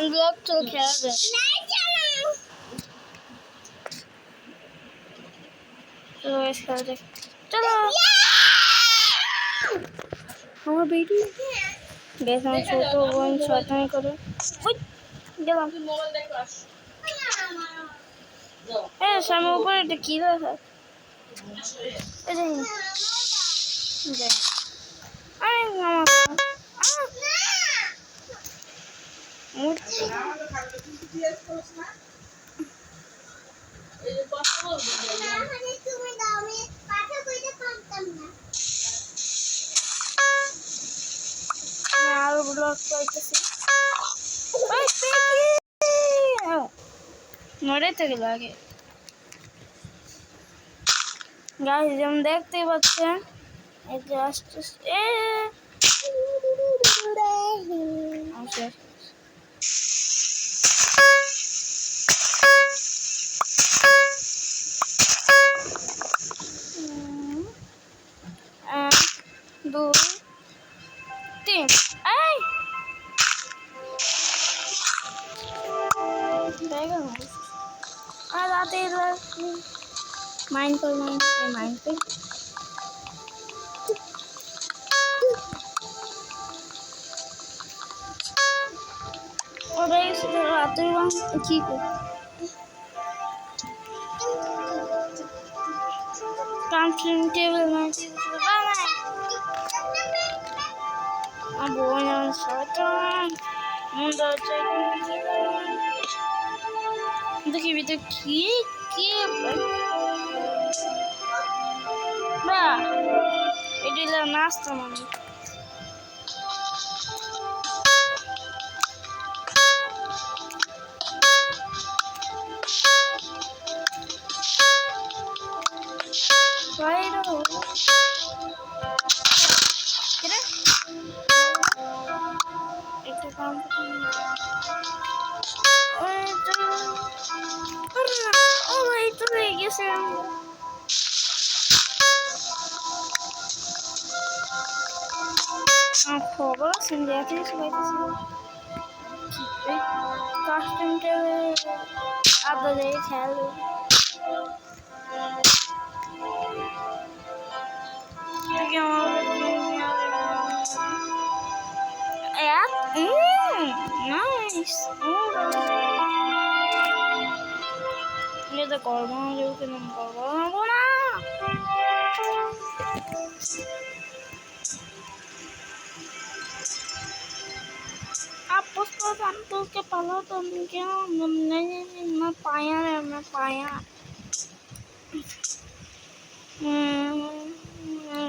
Block তো খেলা যায় চলো খেলা যাক চলো আমার বেটি বেশ আমার ছোট বোন শয়তানি করে গেলাম সামনে উপরে এটা কি দেখা আরো ব্লক পাইতেছি মরে তো গেল আগে গাছ যেমন দেখতেই পাচ্ছেন এই যে আস্তে আস্তে দুই তিন এই আর রাতে মাইন্ড করে মাইন্ড করে ওটাই রাতে কি কাউন্টিং টেবিল বোন শয়তান দেখি ভিতরে কি কি বা এটা নাস্তা মানে একটু কাম ও ভাই তো হয়ে গেছে খবর আছে দেখে সবাইতেছি কাস্টমটা আপনাদের খেয়াল nice ini tuh korban juga kena korban apa tuh tantul kepala tuh mungkin payah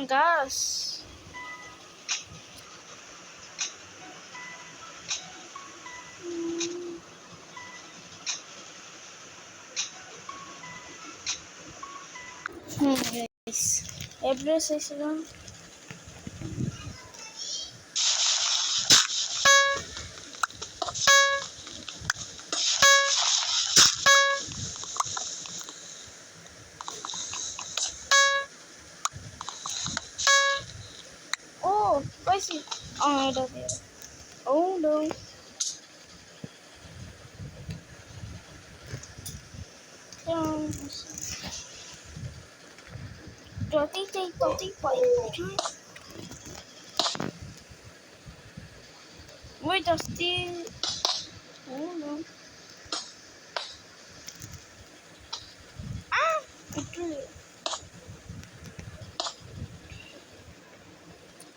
gas guys every season oh I see oh ada dia oh no Toti wait just still oh no itu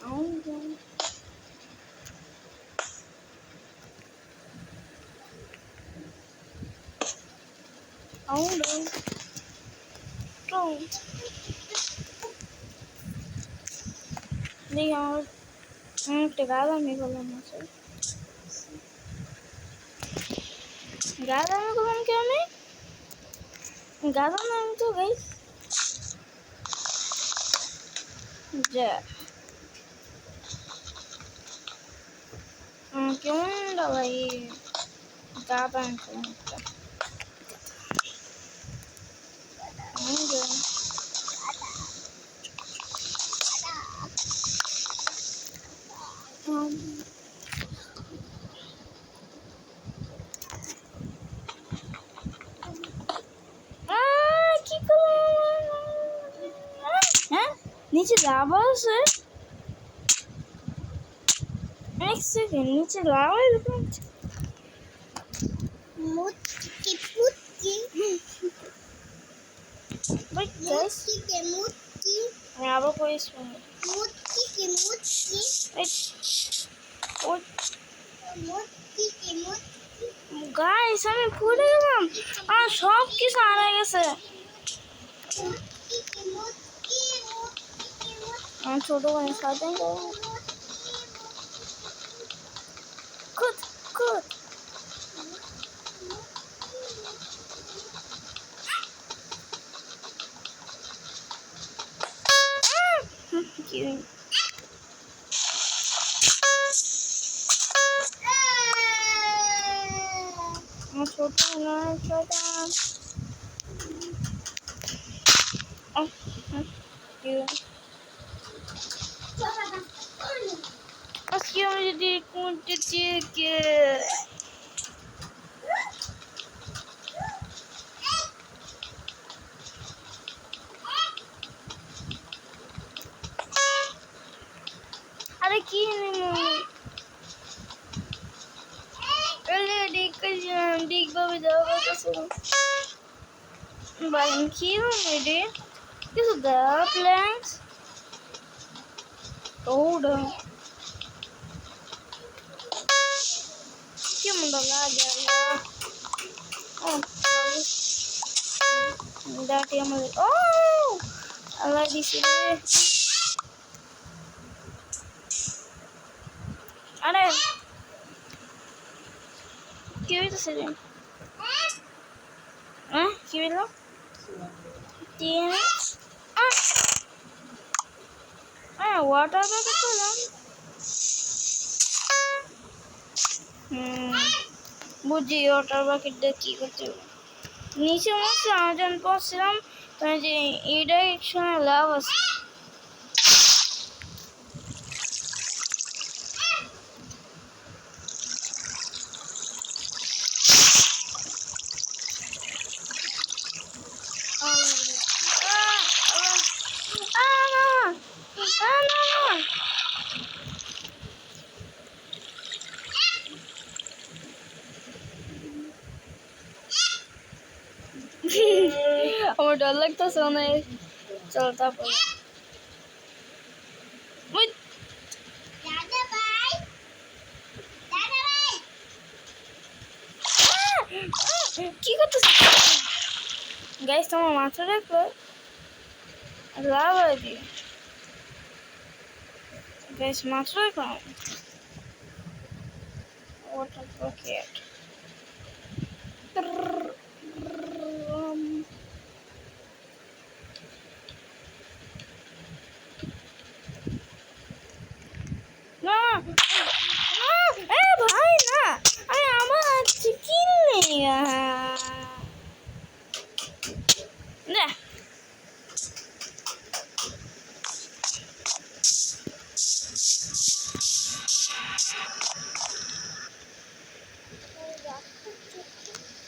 oh no oh no don't नहीं और टिकाला में कलम है गादा में कलम क्या नहीं गादा में तो गई जा क्यों दवाई गादा में कलम নিচে লাভা আছে। এক সেকেন্ড, নিচে লাভা আছে। মুটকি মুটকি Wait, guys. মুটকি আমি আবার করি শুনি। মুটকি মুটকি মুটকি গাইস আমি ভুলে গেলাম, আমার সব কিছু হারিয়ে গেছে। আমার ছোট বোনের সাথে কুত কুত কি আমার ছোট বোনের সাথে আজকে আমি যদি কোনটা থেকে আরে কি dig babi daw kasi bang kill maybe is the plants oh kim dala gaya oh that oh Allah di sini are কি হইতেছে রে কি হইলো তিন ওয়াটার প্যাকেট করলাম বুঝি ওয়াটার প্যাকেটটা কি করতে হবে নিচে মধ্যে আমি যখন পড়ছিলাম তখন যে এই ডাইরেকশনে লাভ আছে আমার ডর লাগতেছে অনেক চল তারপর কি করতেছ গাইস তোমার মাথা রাখো লাভ আছে গাইস মাথা রাখো ওয়াটার প্যাকেট না এ ভাই না আরে আমার চিকেন নেই না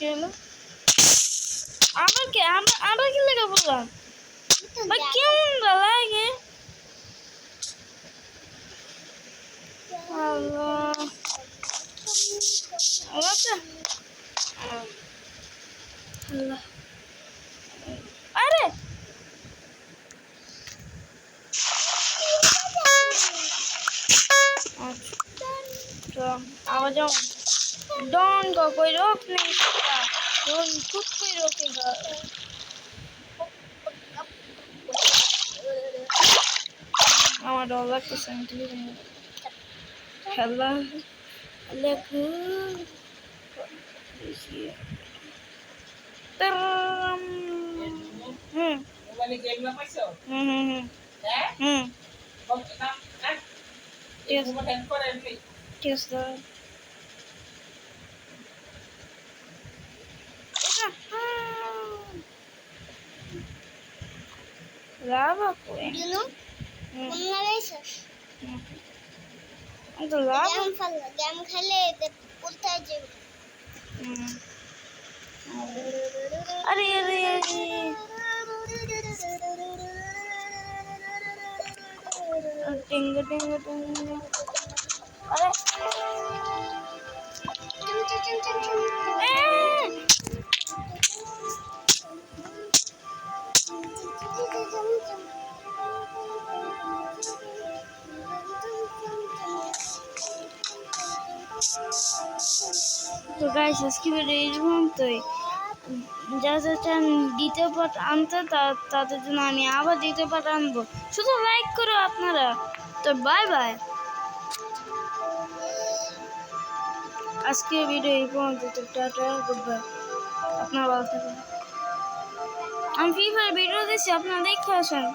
কেন আমরা কি লেগে বললাম ভাই কেমন লাগে আল্লাহ আচ্ছা আল্লাহ আরে अच्छा आवाज डॉन को कोई रोक नहीं सकता डॉन खुद को ही रोकेगा আমার ডর লাগতেছে আমি টিভি দেখি খেলা লেখু মোবাইলে গেম না পাইছো হ্যাঁ Yes. মোবাইল করে এমনি Yes, sir. Lava kue. you know Malaysians Itu lava. game খেলে কোথায় যাবে Are. টিঙ্গু টিঙ্গু টিঙ্গু। আরে তো গাইস আজকে ভিডিও এরকম তোই যারা চান দ্বিতীয় পার্ট আনতে তাদের জন্য আমি আবার দ্বিতীয় পার্ট আনবো, শুধু লাইক করো আপনারা। তো বাই বাই, আজকে ভিডিও এই পর্যন্ত। তো টাটা, গুড বাই, আপনারা ভালো থাকবেন। আমি ফ্রি ফায়ার ভিডিও দিচ্ছি, আপনারা দেখে আসেন।